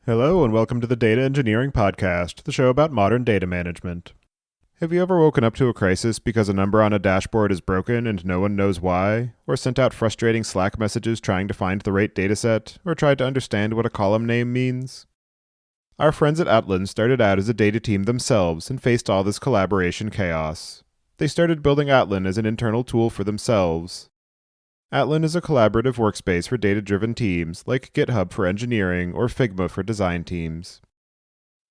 Hello and welcome to the Data Engineering Podcast, the show about modern data management. Have you ever woken up to a crisis because a number on a dashboard is broken and no one knows why, or sent out frustrating Slack messages trying to find the right dataset, or tried to understand what a column name means? Our friends at Atlan started out as a data team themselves and faced all this collaboration chaos. They started building Atlan as an internal tool for themselves. Atlan is a collaborative workspace for data-driven teams, like GitHub for engineering or Figma for design teams.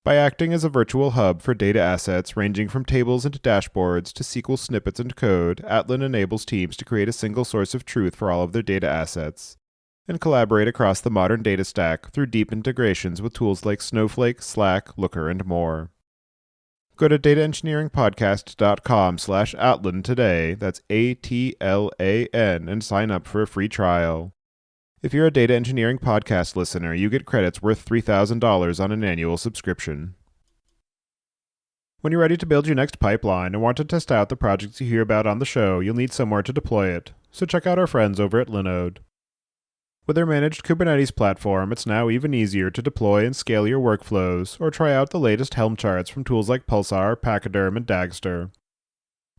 By acting as a virtual hub for data assets ranging from tables and dashboards to SQL snippets and code, Atlan enables teams to create a single source of truth for all of their data assets, and collaborate across the modern data stack through deep integrations with tools like Snowflake, Slack, Looker, and more. Go to dataengineeringpodcast.com/Atlan today, that's ATLAN, and sign up for a free trial. If you're a Data Engineering Podcast listener, you get credits worth $3,000 on an annual subscription. When you're ready to build your next pipeline and want to test out the projects you hear about on the show, you'll need somewhere to deploy it, so check out our friends over at Linode. With their managed Kubernetes platform, it's now even easier to deploy and scale your workflows, or try out the latest Helm charts from tools like Pulsar, Pachyderm, and Dagster.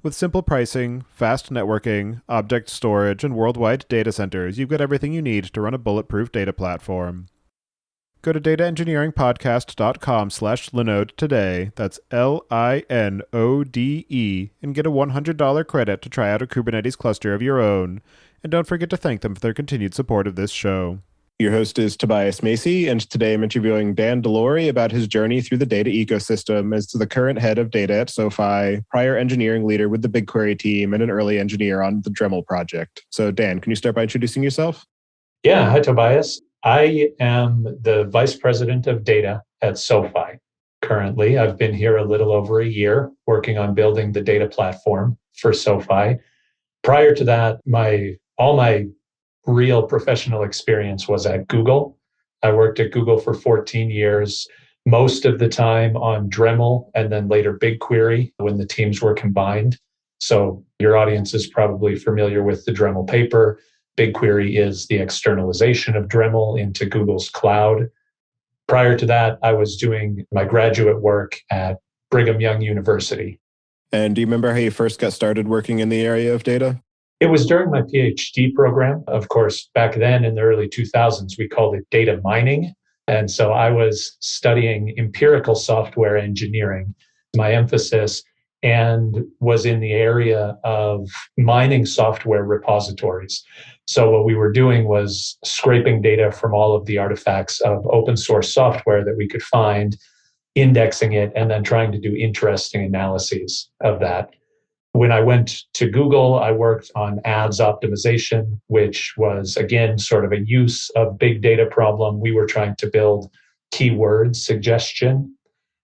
With simple pricing, fast networking, object storage, and worldwide data centers, you've got everything you need to run a bulletproof data platform. Go to dataengineeringpodcast.com/Linode today, that's LINODE, and get a $100 credit to try out a Kubernetes cluster of your own. And don't forget to thank them for their continued support of this show. Your host is Tobias Macey, and today I'm interviewing Dan Delorey about his journey through the data ecosystem as the current head of data at SoFi, prior engineering leader with the BigQuery team, and an early engineer on the Dremel project. So Dan, can you start by introducing yourself? Yeah, hi Tobias. I am the vice president of data at SoFi. Currently, I've been here a little over a year working on building the data platform for SoFi. Prior to that, all my real professional experience was at Google. I worked at Google for 14 years, most of the time on Dremel and then later BigQuery when the teams were combined. So your audience is probably familiar with the Dremel paper. BigQuery is the externalization of Dremel into Google's cloud. Prior to that, I was doing my graduate work at Brigham Young University. And do you remember how you first got started working in the area of data? It was during my PhD program. Of course, back then in the early 2000s, we called it data mining. And so I was studying empirical software engineering, my emphasis, and was in the area of mining software repositories. So what we were doing was scraping data from all of the artifacts of open source software that we could find, indexing it, and then trying to do interesting analyses of that. When I went to Google, I worked on ads optimization, which was, again, sort of a use of big data problem. We were trying to build keyword suggestion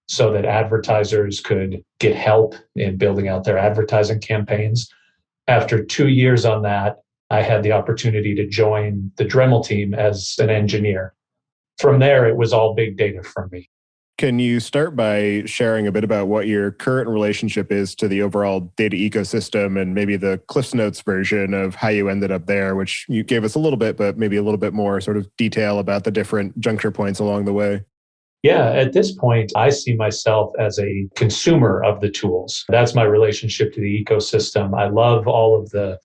so that advertisers could get help in building out their advertising campaigns. After 2 years on that, I had the opportunity to join the Dremel team as an engineer. From there, it was all big data for me. Can you start by sharing a bit about what your current relationship is to the overall data ecosystem and maybe the Cliff's Notes version of how you ended up there, which you gave us a little bit, but maybe a little bit more sort of detail about the different juncture points along the way? Yeah, at this point, I see myself as a consumer of the tools. That's my relationship to the ecosystem. I love all of the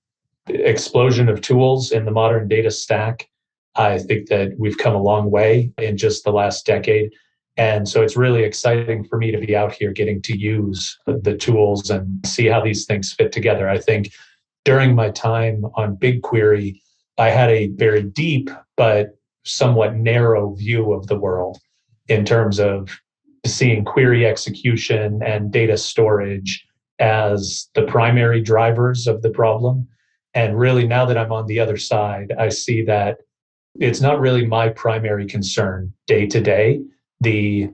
explosion of tools in the modern data stack. I think that we've come a long way in just the last decade. And so it's really exciting for me to be out here getting to use the tools and see how these things fit together. I think during my time on BigQuery, I had a very deep but somewhat narrow view of the world in terms of seeing query execution and data storage as the primary drivers of the problem. And really, now that I'm on the other side, I see that it's not really my primary concern day to day, the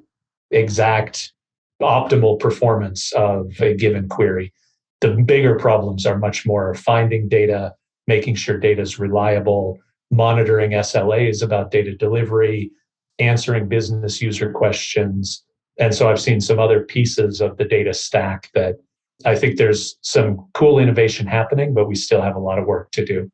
exact optimal performance of a given query. The bigger problems are much more finding data, making sure data is reliable, monitoring SLAs about data delivery, answering business user questions. And so I've seen some other pieces of the data stack that I think there's some cool innovation happening, but we still have a lot of work to do.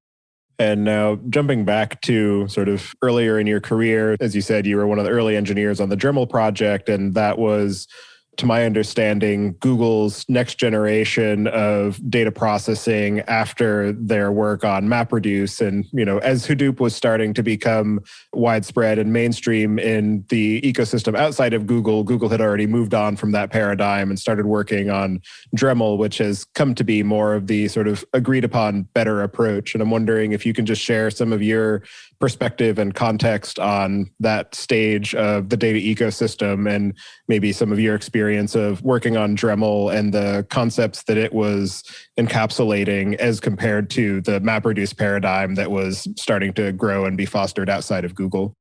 And now jumping back to sort of earlier in your career, as you said, you were one of the early engineers on the Dremel project, and that was, to my understanding, Google's next generation of data processing after their work on MapReduce. And, as Hadoop was starting to become widespread and mainstream in the ecosystem outside of Google, Google had already moved on from that paradigm and started working on Dremel, which has come to be more of the sort of agreed upon better approach. And I'm wondering if you can just share some of your perspective and context on that stage of the data ecosystem and maybe some of your experience of working on Dremel and the concepts that it was encapsulating as compared to the MapReduce paradigm that was starting to grow and be fostered outside of Google.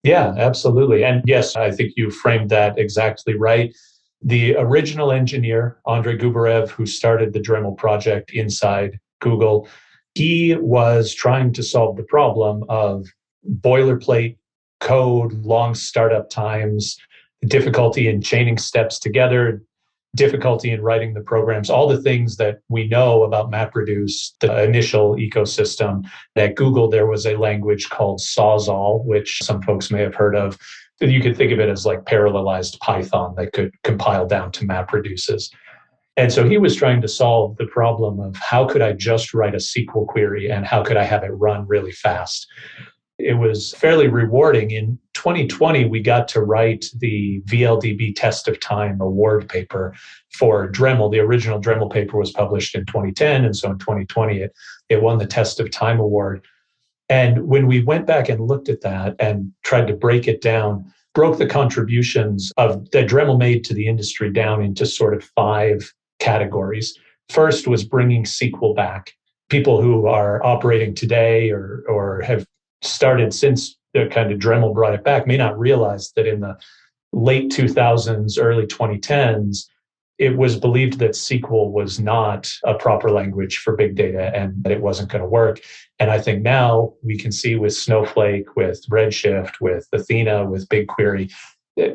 Yeah, absolutely. And yes, I think you framed that exactly right. The original engineer, Andrei Gubarev, who started the Dremel project inside Google, he was trying to solve the problem of boilerplate code, long startup times, difficulty in chaining steps together, difficulty in writing the programs, all the things that we know about MapReduce, the initial ecosystem. At Google, there was a language called Sawzall, which some folks may have heard of. You could think of it as like parallelized Python that could compile down to MapReduces. And so he was trying to solve the problem of how could I just write a SQL query and how could I have it run really fast? It was fairly rewarding. In 2020, we got to write the VLDB Test of Time award paper for Dremel. The original Dremel paper was published in 2010. And so in 2020, it won the Test of Time award. And when we went back and looked at that and tried to break it down, broke the contributions of that Dremel made to the industry down into sort of 5 categories. First was bringing SQL back. People who are operating today or have started since the kind of Dremel brought it back may not realize that in the late 2000s, early 2010s, it was believed that SQL was not a proper language for big data and that it wasn't going to work. And I think now we can see with Snowflake, with Redshift, with Athena, with BigQuery,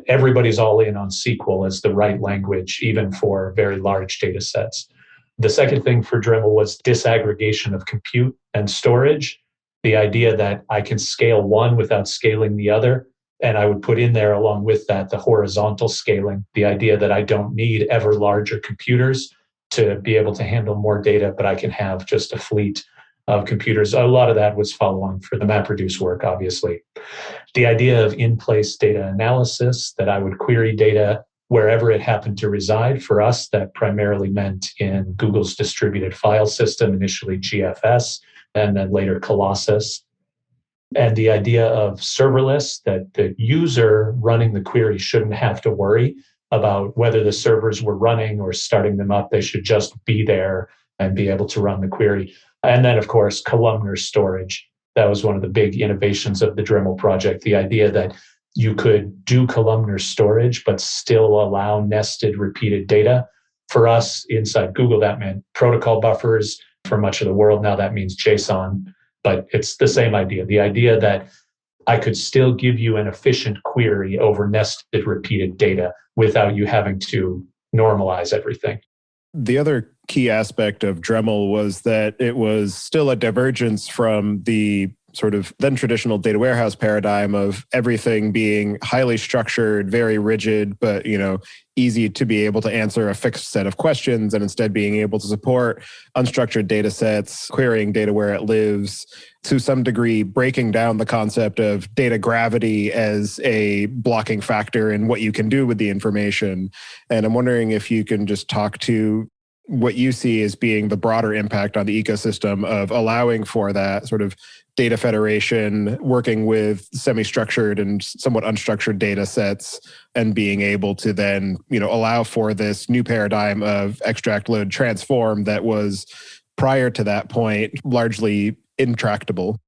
everybody's all in on SQL as the right language, even for very large data sets. The second thing for Dremel was disaggregation of compute and storage. The idea that I can scale one without scaling the other. And I would put in there along with that the horizontal scaling, the idea that I don't need ever larger computers to be able to handle more data, but I can have just a fleet of computers. A lot of that was following for the MapReduce work, obviously. The idea of in-place data analysis, that I would query data wherever it happened to reside. For us, that primarily meant in Google's distributed file system, initially GFS, and then later Colossus. And the idea of serverless, that the user running the query shouldn't have to worry about whether the servers were running or starting them up. They should just be there and be able to run the query. And then, of course, columnar storage. That was one of the big innovations of the Dremel project, the idea that you could do columnar storage, but still allow nested, repeated data. For us inside Google, that meant protocol buffers. For much of the world now, that means JSON. But it's the same idea, the idea that I could still give you an efficient query over nested, repeated data without you having to normalize everything. The other key aspect of Dremel was that it was still a divergence from the sort of then traditional data warehouse paradigm of everything being highly structured, very rigid, but easy to be able to answer a fixed set of questions, and instead being able to support unstructured data sets, querying data where it lives, to some degree breaking down the concept of data gravity as a blocking factor in what you can do with the information. And I'm wondering if you can just talk to what you see as being the broader impact on the ecosystem of allowing for that sort of data federation, working with semi-structured and somewhat unstructured data sets, and being able to then, allow for this new paradigm of extract, load, transform that was prior to that point largely intractable.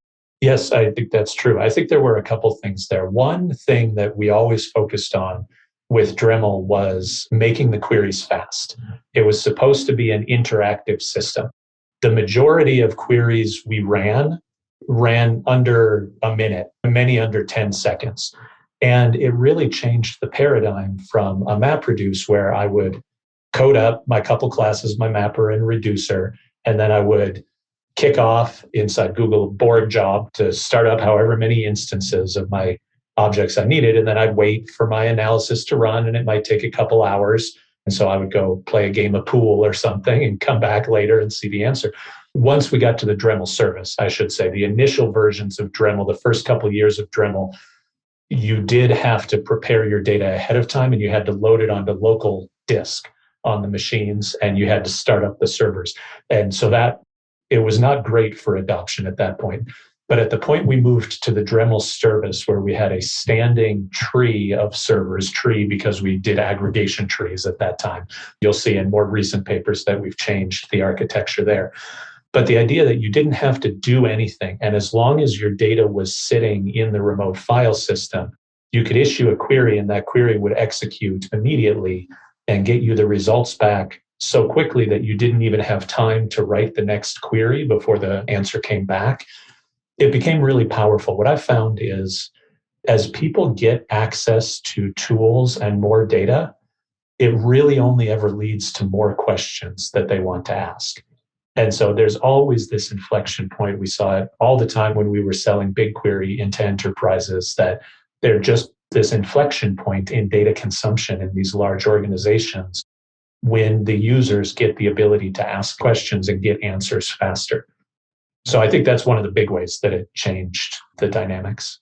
Yes, I think that's true. I think there were a couple things there. One thing that we always focused on with Dremel was making the queries fast. It was supposed to be an interactive system. The majority of queries we ran under a minute, many under 10 seconds. And it really changed the paradigm from a MapReduce where I would code up my couple classes, my mapper and reducer, and then I would kick off inside Google a board job to start up however many instances of my objects I needed. And then I'd wait for my analysis to run, and it might take a couple hours. And so I would go play a game of pool or something and come back later and see the answer. Once we got to the Dremel service, I should say, the initial versions of Dremel, the first couple of years of Dremel, you did have to prepare your data ahead of time, and you had to load it onto local disk on the machines, and you had to start up the servers. And so that it was not great for adoption at that point. But at the point we moved to the Dremel service, where we had a standing tree of servers, because we did aggregation trees at that time. You'll see in more recent papers that we've changed the architecture there. But the idea that you didn't have to do anything, and as long as your data was sitting in the remote file system, you could issue a query, and that query would execute immediately and get you the results back so quickly that you didn't even have time to write the next query before the answer came back. It became really powerful. What I found is, as people get access to tools and more data, it really only ever leads to more questions that they want to ask. And so there's always this inflection point. We saw it all the time when we were selling BigQuery into enterprises, that they're just this inflection point in data consumption in these large organizations when the users get the ability to ask questions and get answers faster. So I think that's one of the big ways that it changed the dynamics.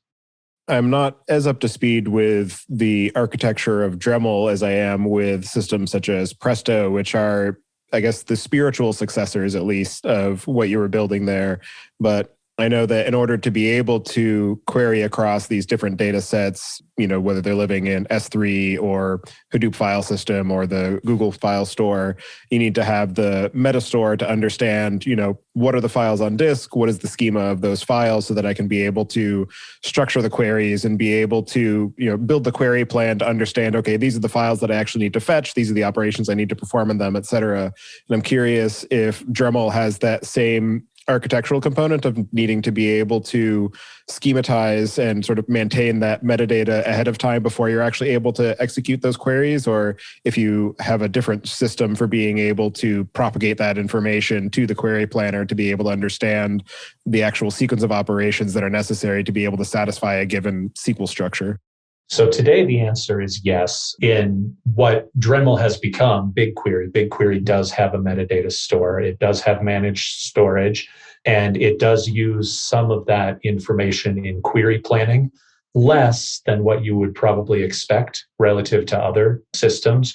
I'm not as up to speed with the architecture of Dremel as I am with systems such as Presto, which are, I guess, the spiritual successors, at least, of what you were building there. But I know that in order to be able to query across these different data sets, whether they're living in S3 or Hadoop file system or the Google file store, you need to have the metastore to understand, what are the files on disk? What is the schema of those files, so that I can be able to structure the queries and be able to, build the query plan to understand, okay, these are the files that I actually need to fetch. These are the operations I need to perform in them, et cetera. And I'm curious if Dremel has that same architectural component of needing to be able to schematize and sort of maintain that metadata ahead of time before you're actually able to execute those queries, or if you have a different system for being able to propagate that information to the query planner to be able to understand the actual sequence of operations that are necessary to be able to satisfy a given SQL structure. So today the answer is yes. In what Dremel has become, BigQuery. BigQuery does have a metadata store. It does have managed storage, and it does use some of that information in query planning, less than what you would probably expect relative to other systems.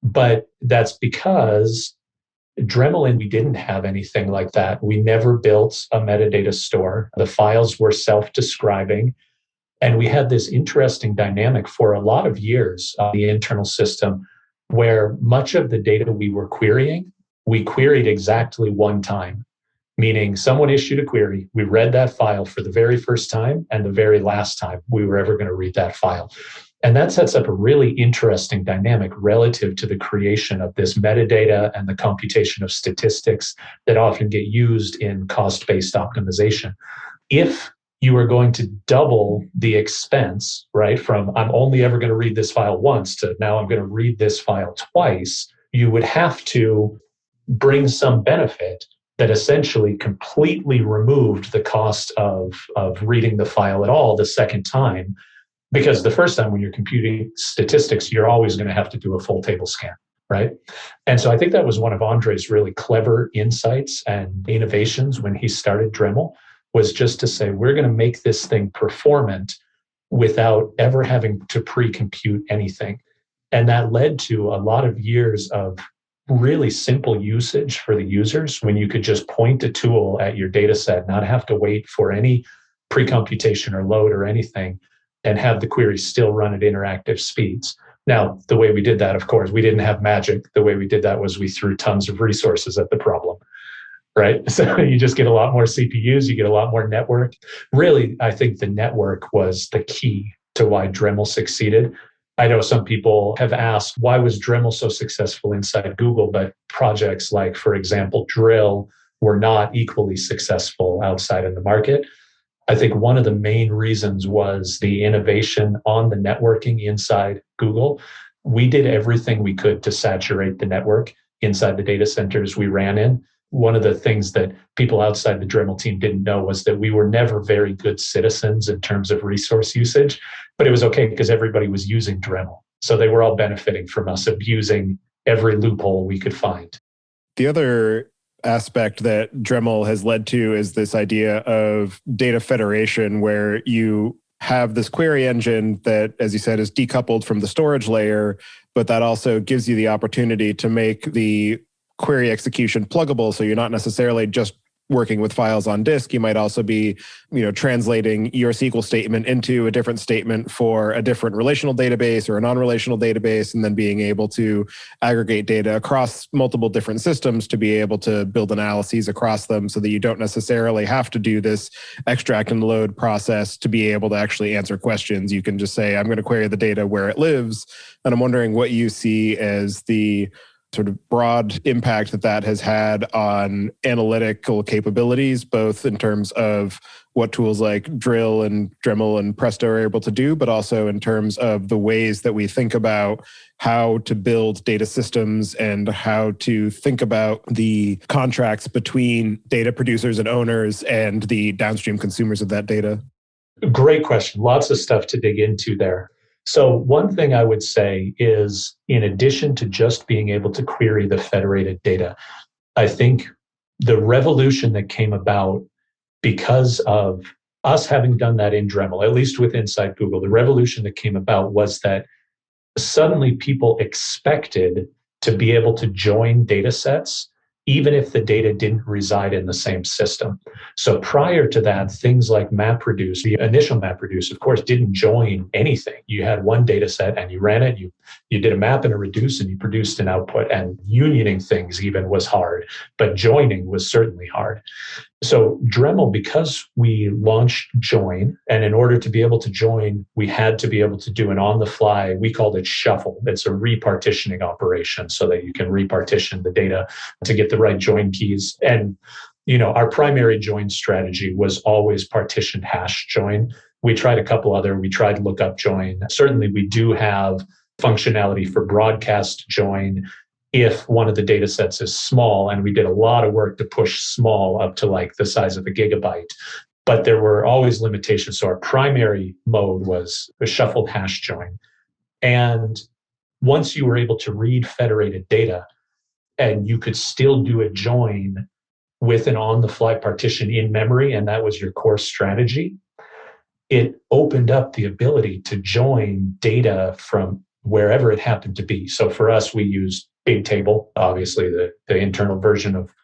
But that's because Dremel, and we didn't have anything like that. We never built a metadata store. The files were self-describing. And we had this interesting dynamic for a lot of years on the internal system, where much of the data we were querying, we queried exactly one time, meaning someone issued a query, we read that file for the very first time and the very last time we were ever going to read that file. And that sets up a really interesting dynamic relative to the creation of this metadata and the computation of statistics that often get used in cost-based optimization. If you are going to double the expense, right? From I'm only ever going to read this file once to now I'm going to read this file twice, you would have to bring some benefit that essentially completely removed the cost of reading the file at all the second time. Because the first time when you're computing statistics, you're always going to have to do a full table scan, right? And so I think that was one of Andre's really clever insights and innovations when he started Dremel, was just to say, we're going to make this thing performant without ever having to pre-compute anything. And that led to a lot of years of really simple usage for the users, when you could just point a tool at your data set, not have to wait for any pre-computation or load or anything, and have the query still run at interactive speeds. Now, the way we did that, of course, we didn't have magic. The way we did that was we threw tons of resources at the problem. Right? So you just get a lot more CPUs, you get a lot more network. Really, I think the network was the key to why Dremel succeeded. I know some people have asked, why was Dremel so successful inside Google, but projects like, for example, Drill were not equally successful outside in the market? I think one of the main reasons was the innovation on the networking inside Google. We did everything we could to saturate the network inside the data centers we ran in. one of the things that people outside the Dremel team didn't know was that we were never very good citizens in terms of resource usage, but it was okay because everybody was using Dremel. So they were all benefiting from us abusing every loophole we could find. The other aspect that Dremel has led to is this idea of data federation, where you have this query engine that, as you said, is decoupled from the storage layer, but that also gives you the opportunity to make the query execution pluggable. So you're not necessarily just working with files on disk. You might also be, translating your SQL statement into a different statement for a different relational database or a non-relational database, and then being able to aggregate data across multiple different systems to be able to build analyses across them, so that you don't necessarily have to do this extract and load process to be able to actually answer questions. You can just say, I'm going to query the data where it lives. And I'm wondering what you see as the sort of broad impact that has had on analytical capabilities, both in terms of what tools like Drill and Dremel and Presto are able to do, but also in terms of the ways that we think about how to build data systems and how to think about the contracts between data producers and owners and the downstream consumers of that data. Great question. Lots of stuff to dig into there. So one thing I would say is, in addition to just being able to query the federated data, I think the revolution that came about because of us having done that in Dremel, at least with inside Google, the revolution that came about was that suddenly people expected to be able to join data sets even if the data didn't reside in the same system. So prior to that, things like MapReduce, the initial MapReduce, of course, didn't join anything. You had one data set and you ran it, you did a map and a reduce and you produced an output, and unioning things even was hard, but joining was certainly hard. So Dremel, because we launched Join, and in order to be able to join, we had to be able to do an on-the-fly, we called it shuffle. It's a repartitioning operation so that you can repartition the data to get the right join keys. And our primary join strategy was always partitioned hash join. We tried a couple other, we tried lookup join. Certainly we do have functionality for broadcast join if one of the data sets is small, and we did a lot of work to push small up to like the size of a gigabyte. But there were always limitations. So our primary mode was a shuffled hash join. And once you were able to read federated data, and you could still do a join with an on-the-fly partition in memory, and that was your core strategy, it opened up the ability to join data from wherever it happened to be. So for us, we used Bigtable, obviously the internal version of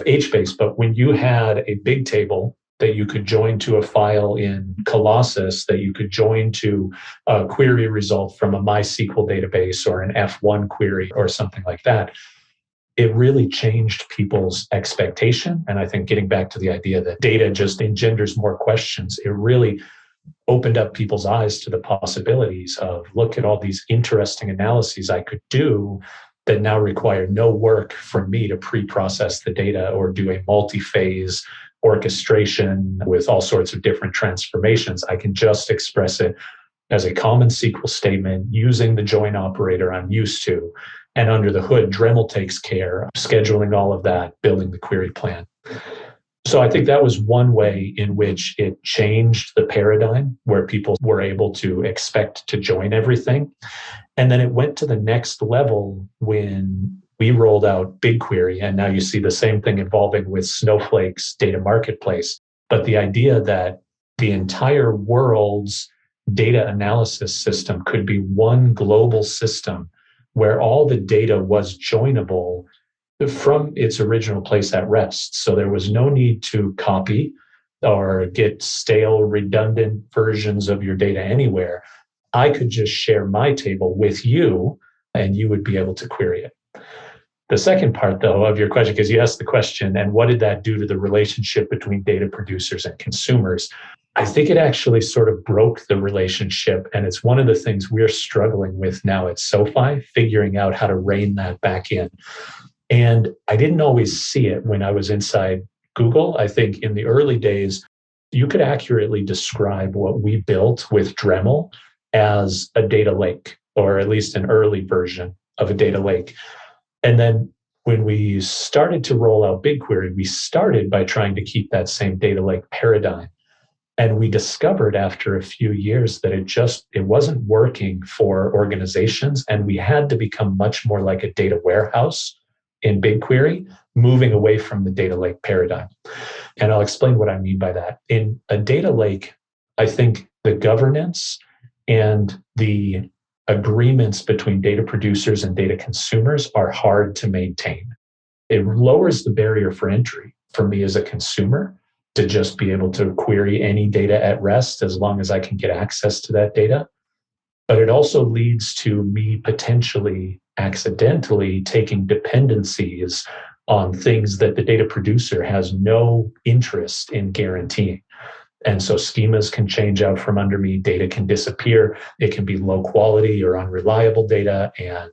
HBase. But when you had a Bigtable that you could join to a file in Colossus, that you could join to a query result from a MySQL database or an F1 query or something like that, it really changed people's expectation. And I think getting back to the idea that data just engenders more questions, it really opened up people's eyes to the possibilities of, look at all these interesting analyses I could do that now require no work from me to pre-process the data or do a multi-phase orchestration with all sorts of different transformations. I can just express it as a common SQL statement using the join operator I'm used to. And under the hood, Dremel takes care of scheduling all of that, building the query plan. So I think that was one way in which it changed the paradigm, where people were able to expect to join everything. And then it went to the next level when we rolled out BigQuery. And now you see the same thing evolving with Snowflake's data marketplace. But the idea that the entire world's data analysis system could be one global system where all the data was joinable from its original place at rest. So there was no need to copy or get stale, redundant versions of your data anywhere. I could just share my table with you and you would be able to query it. The second part, though, of your question, because you asked the question, and what did that do to the relationship between data producers and consumers? I think it actually sort of broke the relationship. And it's one of the things we're struggling with now at SoFi, figuring out how to rein that back in. And I didn't always see it when I was inside Google. I think in the early days, you could accurately describe what we built with Dremel as a data lake, or at least an early version of a data lake. And then When we started to roll out BigQuery, we started by trying to keep that same data lake paradigm. And we discovered after a few years that it wasn't working for organizations, and we had to become much more like a data warehouse in BigQuery, moving away from the data lake paradigm. And I'll explain what I mean by that. In a data lake, I think the governance and the agreements between data producers and data consumers are hard to maintain. It lowers the barrier for entry for me as a consumer to just be able to query any data at rest as long as I can get access to that data. But it also leads to me potentially accidentally taking dependencies on things that the data producer has no interest in guaranteeing. And so schemas can change out from under me, data can disappear, it can be low quality or unreliable data, and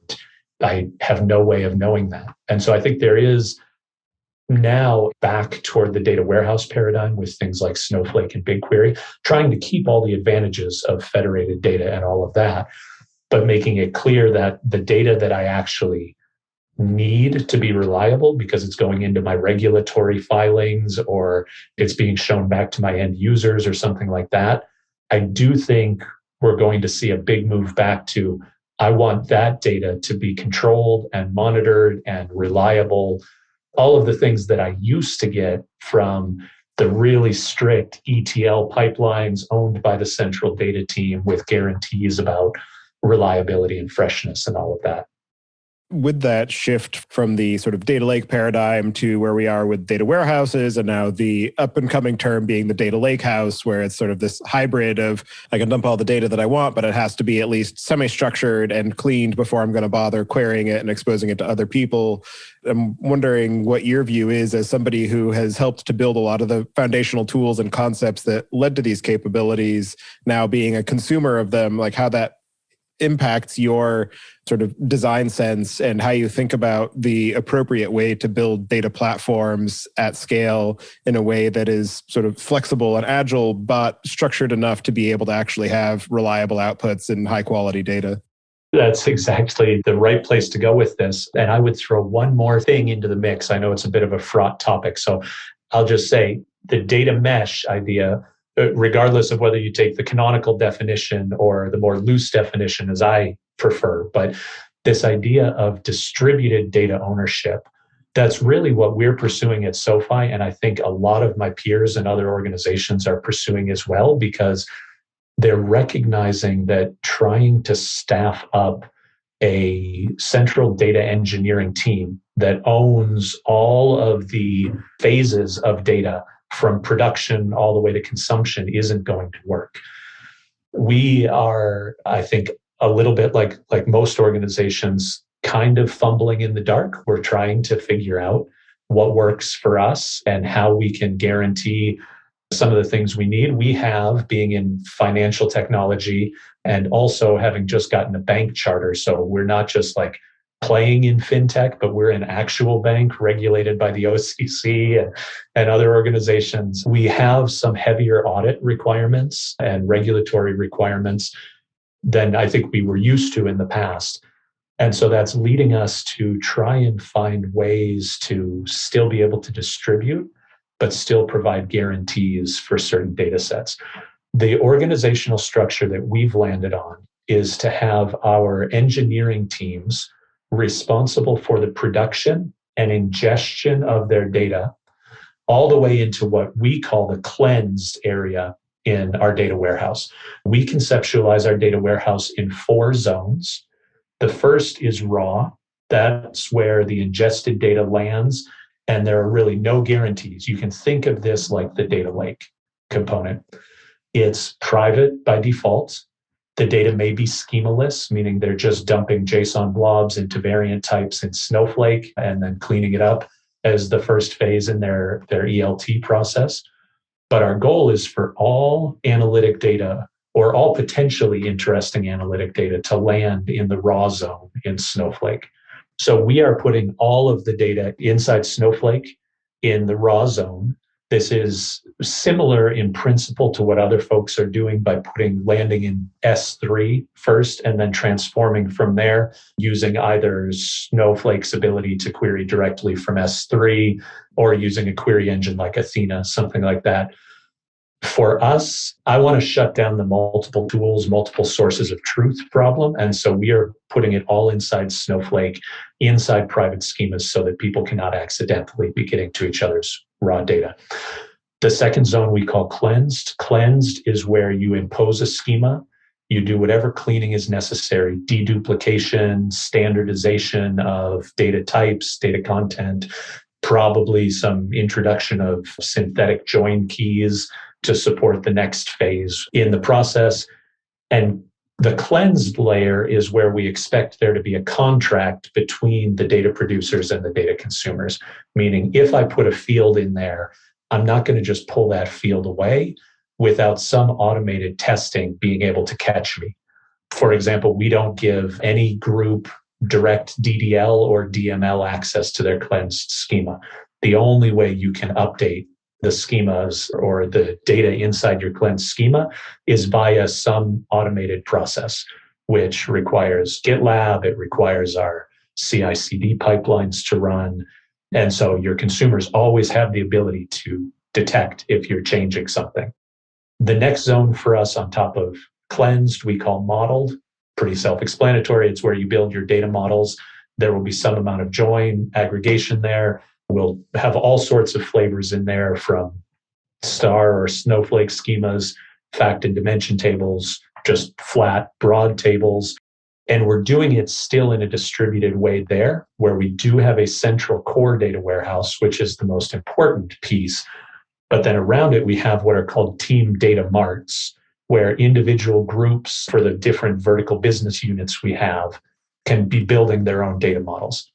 I have no way of knowing that. And so I think there is now back toward the data warehouse paradigm with things like Snowflake and BigQuery, trying to keep all the advantages of federated data and all of that, but making it clear that the data that I actually need to be reliable because it's going into my regulatory filings or it's being shown back to my end users or something like that. I do think we're going to see a big move back to, I want that data to be controlled and monitored and reliable. All of the things that I used to get from the really strict ETL pipelines owned by the central data team with guarantees about reliability and freshness and all of that. With that shift from the sort of data lake paradigm to where we are with data warehouses, and now the up and coming term being the data lake house, where it's sort of this hybrid of I can dump all the data that I want, but it has to be at least semi-structured and cleaned before I'm going to bother querying it and exposing it to other people. I'm wondering what your view is as somebody who has helped to build a lot of the foundational tools and concepts that led to these capabilities, now being a consumer of them, like how that impacts your sort of design sense and how you think about the appropriate way to build data platforms at scale in a way that is sort of flexible and agile, but structured enough to be able to actually have reliable outputs and high quality data. That's exactly the right place to go with this. And I would throw one more thing into the mix. I know it's a bit of a fraught topic, so I'll just say the data mesh idea, regardless of whether you take the canonical definition or the more loose definition as I prefer, but this idea of distributed data ownership, that's really what we're pursuing at SoFi. And I think a lot of my peers and other organizations are pursuing as well, because they're recognizing that trying to staff up a central data engineering team that owns all of the phases of data from production all the way to consumption isn't going to work. We are, I think, a little bit like most organizations, kind of fumbling in the dark. We're trying to figure out what works for us and how we can guarantee some of the things we need. We have, being in financial technology and also having just gotten a bank charter. So we're not just like playing in fintech, but we're an actual bank regulated by the OCC and other organizations. We have some heavier audit requirements and regulatory requirements than I think we were used to in the past. And so that's leading us to try and find ways to still be able to distribute, but still provide guarantees for certain data sets. The organizational structure that we've landed on is to have our engineering teams responsible for the production and ingestion of their data, all the way into what we call the cleansed area in our data warehouse. We conceptualize our data warehouse in 4 zones. The first is raw. That's where the ingested data lands, and there are really no guarantees. You can think of this like the data lake component. It's private by default. The data may be schemaless, meaning they're just dumping JSON blobs into variant types in Snowflake and then cleaning it up as the first phase in their ELT process. But our goal is for all analytic data, or all potentially interesting analytic data, to land in the raw zone in Snowflake. So we are putting all of the data inside Snowflake in the raw zone. This is similar in principle to what other folks are doing by landing in S3 first and then transforming from there using either Snowflake's ability to query directly from S3 or using a query engine like Athena, something like that. For us, I want to shut down the multiple tools, multiple sources of truth problem. And so we are putting it all inside Snowflake, inside private schemas so that people cannot accidentally be getting to each other's raw data. The second zone we call cleansed. Cleansed is where you impose a schema. You do whatever cleaning is necessary, deduplication, standardization of data types, data content, probably some introduction of synthetic join keys to support the next phase in the process. And the cleansed layer is where we expect there to be a contract between the data producers and the data consumers, meaning if I put a field in there, I'm not going to just pull that field away without some automated testing being able to catch me. For example, we don't give any group direct DDL or DML access to their cleansed schema. The only way you can update the schemas or the data inside your cleansed schema is via some automated process, which requires GitLab, it requires our CI/CD pipelines to run. And so your consumers always have the ability to detect if you're changing something. The next zone for us on top of cleansed, we call modeled. Pretty self-explanatory. It's where you build your data models. There will be some amount of join aggregation there. We'll have all sorts of flavors in there from star or snowflake schemas, fact and dimension tables, just flat, broad tables. And we're doing it still in a distributed way there, where we do have a central core data warehouse, which is the most important piece. But then around it, we have what are called team data marts, where individual groups for the different vertical business units we have can be building their own data models.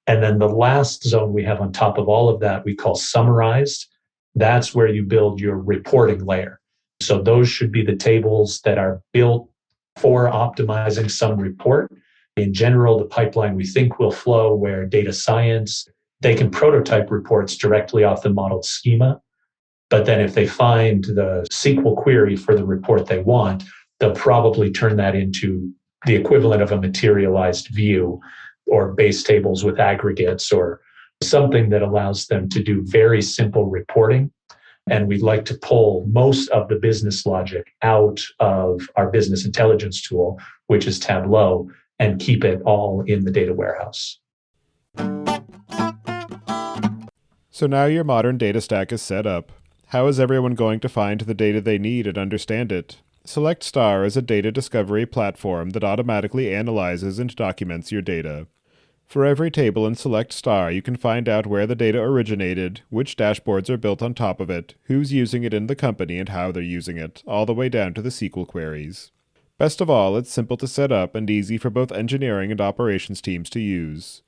And then the last zone we have on top of all of that, we call summarized. That's where you build your reporting layer. So those should be the tables that are built for optimizing some report. In general, the pipeline we think will flow where data science, they can prototype reports directly off the modeled schema. But then if they find the SQL query for the report they want, they'll probably turn that into the equivalent of a materialized view or base tables with aggregates or something that allows them to do very simple reporting. And we'd like to pull most of the business logic out of our business intelligence tool, which is Tableau, and keep it all in the data warehouse. So now your modern data stack is set up. How is everyone going to find the data they need and understand it? Select Star is a data discovery platform that automatically analyzes and documents your data. For every table in Select Star, you can find out where the data originated, which dashboards are built on top of it, who's using it in the company and how they're using it, all the way down to the SQL queries. Best of all, it's simple to set up and easy for both engineering and operations teams to use.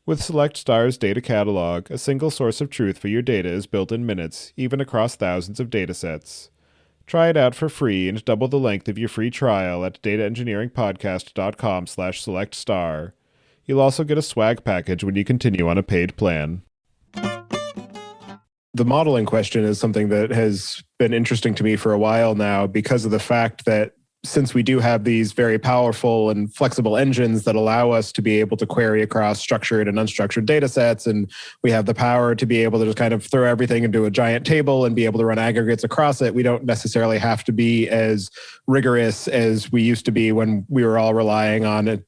With Select Star's data catalog, a single source of truth for your data is built in minutes, even across thousands of datasets. Try it out for free and double the length of your free trial at dataengineeringpodcast.com/selectstar. You'll also get a swag package when you continue on a paid plan. The modeling question is something that has been interesting to me for a while now because of the fact that since we do have these very powerful and flexible engines that allow us to be able to query across structured and unstructured data sets, and we have the power to be able to just kind of throw everything into a giant table and be able to run aggregates across it, we don't necessarily have to be as rigorous as we used to be when we were all relying on a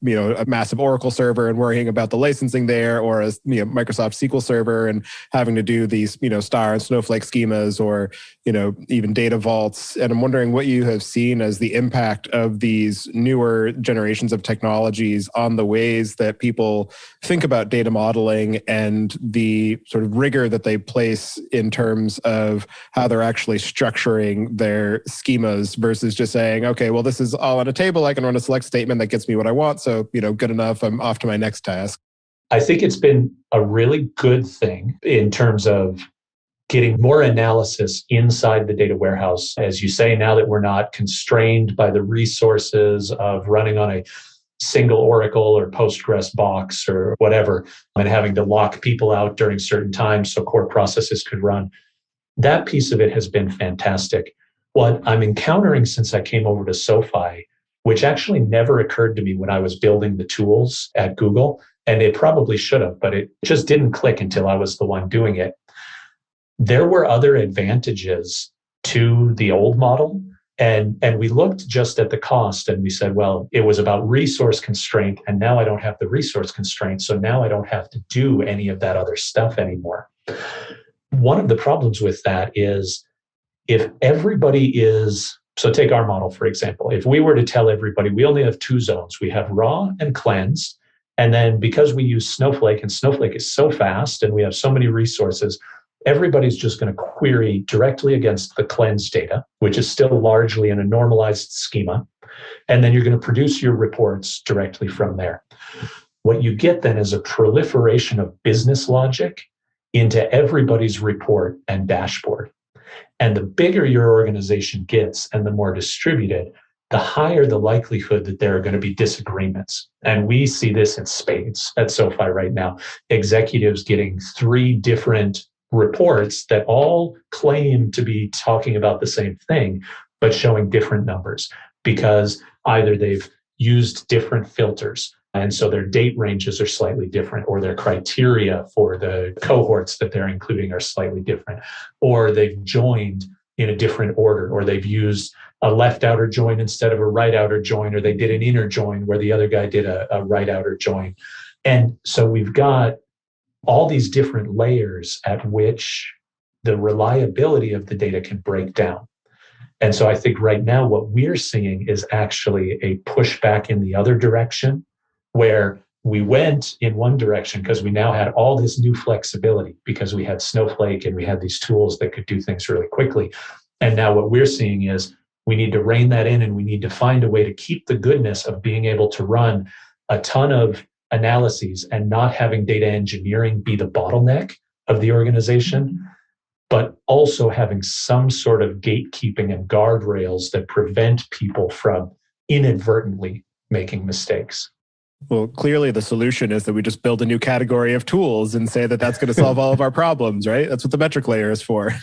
massive Oracle server and worrying about the licensing there, or a Microsoft SQL server and having to do these Star and Snowflake schemas, or even data vaults. And I'm wondering what you have seen as the impact of these newer generations of technologies on the ways that people think about data modeling and the sort of rigor that they place in terms of how they're actually structuring their schemas versus just saying, okay, well, this is all on a table. I can run a select statement that gets me what I want. So, good enough. I'm off to my next task. I think it's been a really good thing in terms of getting more analysis inside the data warehouse. As you say, now that we're not constrained by the resources of running on a single Oracle or Postgres box or whatever, and having to lock people out during certain times so core processes could run. That piece of it has been fantastic. What I'm encountering since I came over to SoFi, which actually never occurred to me when I was building the tools at Google, and it probably should have, but it just didn't click until I was the one doing it. There were other advantages to the old model. And we looked just at the cost and we said, well, it was about resource constraint. And now I don't have the resource constraint. So now I don't have to do any of that other stuff anymore. One of the problems with that is if everybody is, so take our model, for example, if we were to tell everybody we only have two zones, we have raw and cleansed. And then because we use Snowflake and Snowflake is so fast and we have so many resources, everybody's just going to query directly against the cleansed data, which is still largely in a normalized schema. And then you're going to produce your reports directly from there. What you get then is a proliferation of business logic into everybody's report and dashboard. And the bigger your organization gets and the more distributed, the higher the likelihood that there are going to be disagreements. And we see this in spades at SoFi right now. Executives getting 3 different reports that all claim to be talking about the same thing, but showing different numbers because either they've used different filters, and so their date ranges are slightly different, or their criteria for the cohorts that they're including are slightly different, or they've joined in a different order, or they've used a left outer join instead of a right outer join, or they did an inner join where the other guy did a right outer join. And so we've got all these different layers at which the reliability of the data can break down. And so I think right now what we're seeing is actually a pushback in the other direction, where we went in one direction because we now had all this new flexibility because we had Snowflake and we had these tools that could do things really quickly. And now what we're seeing is we need to rein that in and we need to find a way to keep the goodness of being able to run a ton of analyses and not having data engineering be the bottleneck of the organization, but also having some sort of gatekeeping and guardrails that prevent people from inadvertently making mistakes. Well, clearly the solution is that we just build a new category of tools and say that that's going to solve all of our problems, right? That's what the metric layer is for.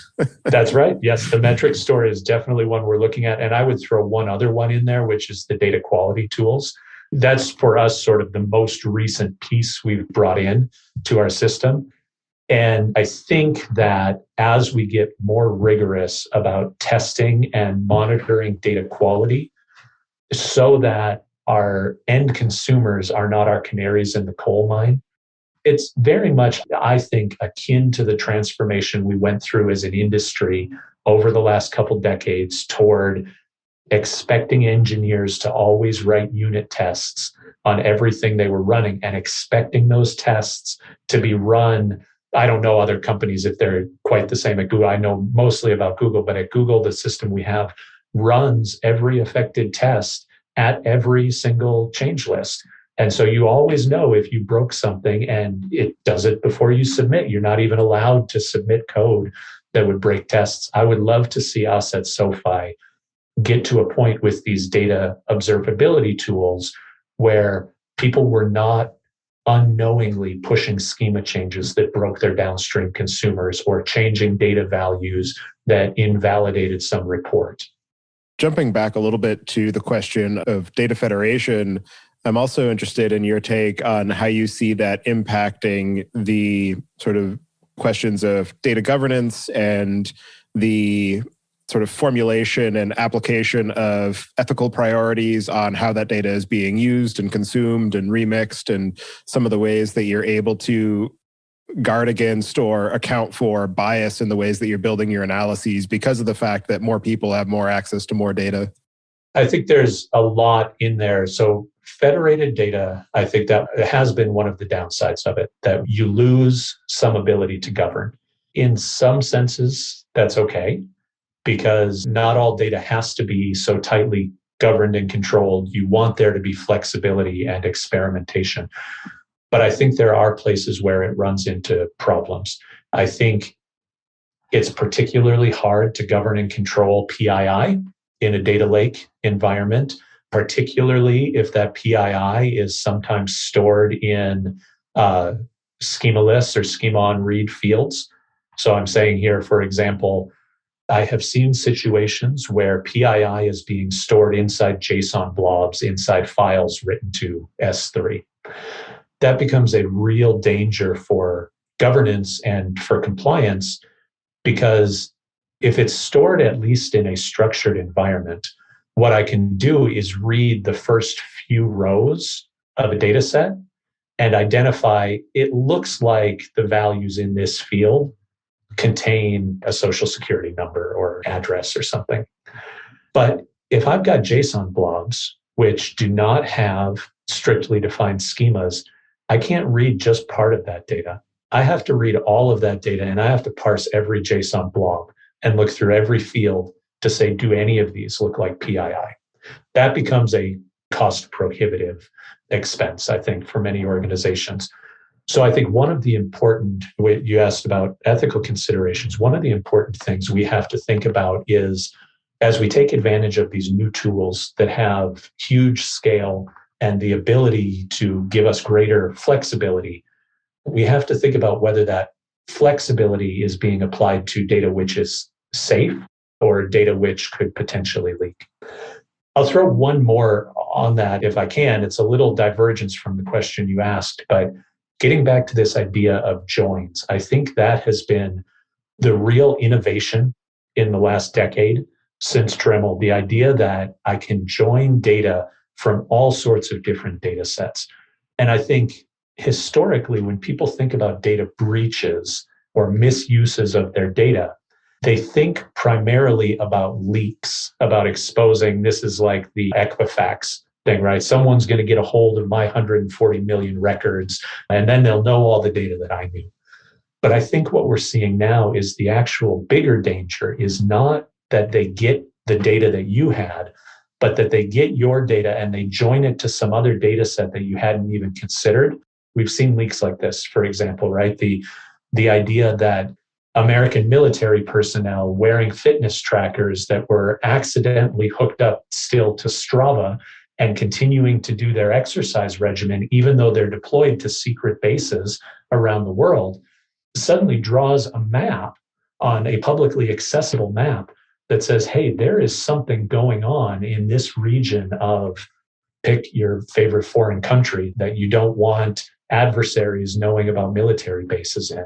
That's right. Yes, the metric store is definitely one we're looking at. And I would throw one other one in there, which is the data quality tools. That's for us sort of the most recent piece we've brought in to our system. And I think that as we get more rigorous about testing and monitoring data quality so that our end consumers are not our canaries in the coal mine, it's very much, I think, akin to the transformation we went through as an industry over the last couple decades toward expecting engineers to always write unit tests on everything they were running and expecting those tests to be run. I don't know other companies if they're quite the same at Google. I know mostly about Google, but at Google, the system we have runs every affected test at every single change list. And so you always know if you broke something, and it does it before you submit. You're not even allowed to submit code that would break tests. I would love to see us at SoFi get to a point with these data observability tools where people were not unknowingly pushing schema changes that broke their downstream consumers or changing data values that invalidated some report. Jumping back a little bit to the question of data federation, I'm also interested in your take on how you see that impacting the sort of questions of data governance and the sort of formulation and application of ethical priorities on how that data is being used and consumed and remixed, and some of the ways that you're able to guard against or account for bias in the ways that you're building your analyses because of the fact that more people have more access to more data. I think there's a lot in there. So federated data, I think that has been one of the downsides of it, that you lose some ability to govern. In some senses, that's okay, because not all data has to be so tightly governed and controlled. You want there to be flexibility and experimentation. But I think there are places where it runs into problems. I think it's particularly hard to govern and control PII in a data lake environment, particularly if that PII is sometimes stored in schema lists or schema on read fields. So I'm saying here, for example, I have seen situations where PII is being stored inside JSON blobs, inside files written to S3. That becomes a real danger for governance and for compliance, because if it's stored at least in a structured environment, what I can do is read the first few rows of a data set and identify it looks like the values in this field contain a social security number or address or something. But if I've got JSON blobs, which do not have strictly defined schemas, I can't read just part of that data. I have to read all of that data, and I have to parse every JSON blob and look through every field to say, do any of these look like PII? That becomes a cost prohibitive expense, I think, for many organizations. So I think one of the important, you asked about ethical considerations, one of the important things we have to think about is, as we take advantage of these new tools that have huge scale and the ability to give us greater flexibility, we have to think about whether that flexibility is being applied to data which is safe or data which could potentially leak. I'll throw one more on that if I can. It's a little divergence from the question you asked, but getting back to this idea of joins, I think that has been the real innovation in the last decade since Dremel, the idea that I can join data from all sorts of different data sets. And I think historically, when people think about data breaches or misuses of their data, they think primarily about leaks, about exposing, this is like the Equifax thing, right? Someone's going to get a hold of my 140 million records, and then they'll know all the data that I knew. But I think what we're seeing now is the actual bigger danger is not that they get the data that you had, but that they get your data and they join it to some other data set that you hadn't even considered. We've seen leaks like this, for example, right? The idea that American military personnel wearing fitness trackers that were accidentally hooked up still to Strava and continuing to do their exercise regimen, even though they're deployed to secret bases around the world, suddenly draws a map on a publicly accessible map that says, hey, there is something going on in this region of, pick your favorite foreign country that you don't want adversaries knowing about military bases in.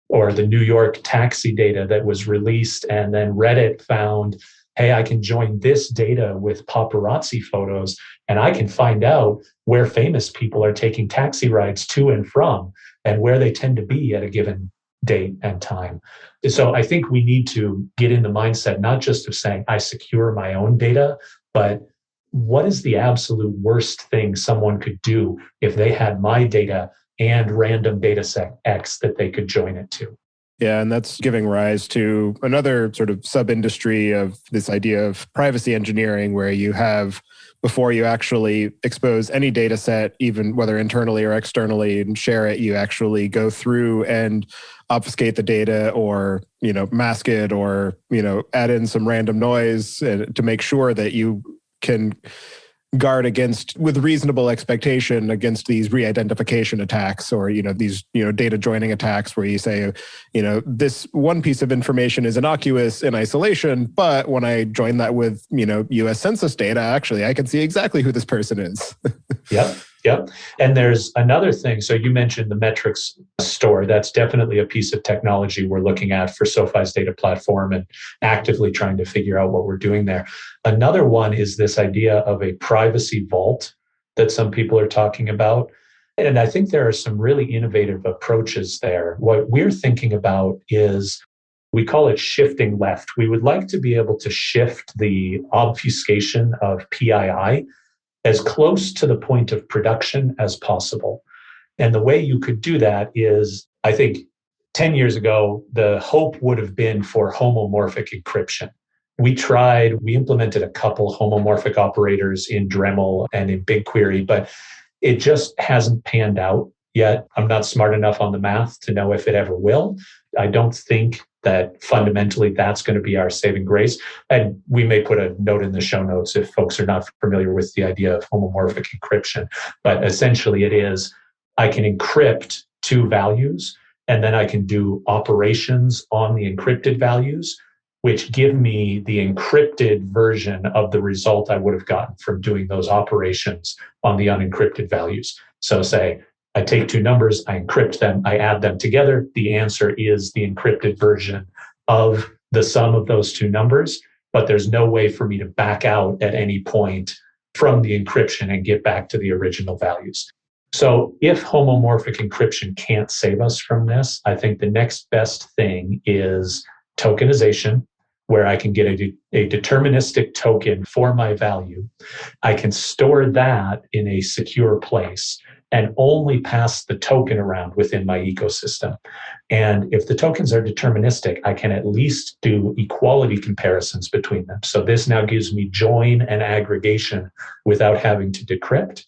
Or the New York taxi data that was released, and then Reddit found, hey, I can join this data with paparazzi photos, and I can find out where famous people are taking taxi rides to and from, and where they tend to be at a given date and time. So I think we need to get in the mindset, not just of saying, I secure my own data, but what is the absolute worst thing someone could do if they had my data and random data set X that they could join it to? Yeah, and that's giving rise to another sort of sub-industry of this idea of privacy engineering, where you have, before you actually expose any data set, even whether internally or externally, and share it, you actually go through and obfuscate the data, or mask it, or add in some random noise to make sure that you can guard against, with reasonable expectation, against these re-identification attacks, or these data joining attacks, where you say this one piece of information is innocuous in isolation, but when I join that with US Census data, actually I can see exactly who this person is. Yep. And there's another thing. So you mentioned the metrics store. That's definitely a piece of technology we're looking at for SoFi's data platform and actively trying to figure out what we're doing there. Another one is this idea of a privacy vault that some people are talking about. And I think there are some really innovative approaches there. What we're thinking about is, we call it shifting left. We would like to be able to shift the obfuscation of PII as close to the point of production as possible. And the way you could do that is, I think 10 years ago, the hope would have been for homomorphic encryption. We implemented a couple homomorphic operators in Dremel and in BigQuery, but it just hasn't panned out yet. I'm not smart enough on the math to know if it ever will. I don't think that fundamentally that's going to be our saving grace. And we may put a note in the show notes if folks are not familiar with the idea of homomorphic encryption. But essentially it is, I can encrypt two values, And then I can do operations on the encrypted values, which give me the encrypted version of the result I would have gotten from doing those operations on the unencrypted values. So say I take two numbers, I encrypt them, I add them together. The answer is the encrypted version of the sum of those two numbers, but there's no way for me to back out at any point from the encryption and get back to the original values. So if homomorphic encryption can't save us from this, I think the next best thing is tokenization, where I can get a deterministic token for my value. I can store that in a secure place and only pass the token around within my ecosystem. And if the tokens are deterministic, I can at least do equality comparisons between them. So this now gives me join and aggregation without having to decrypt.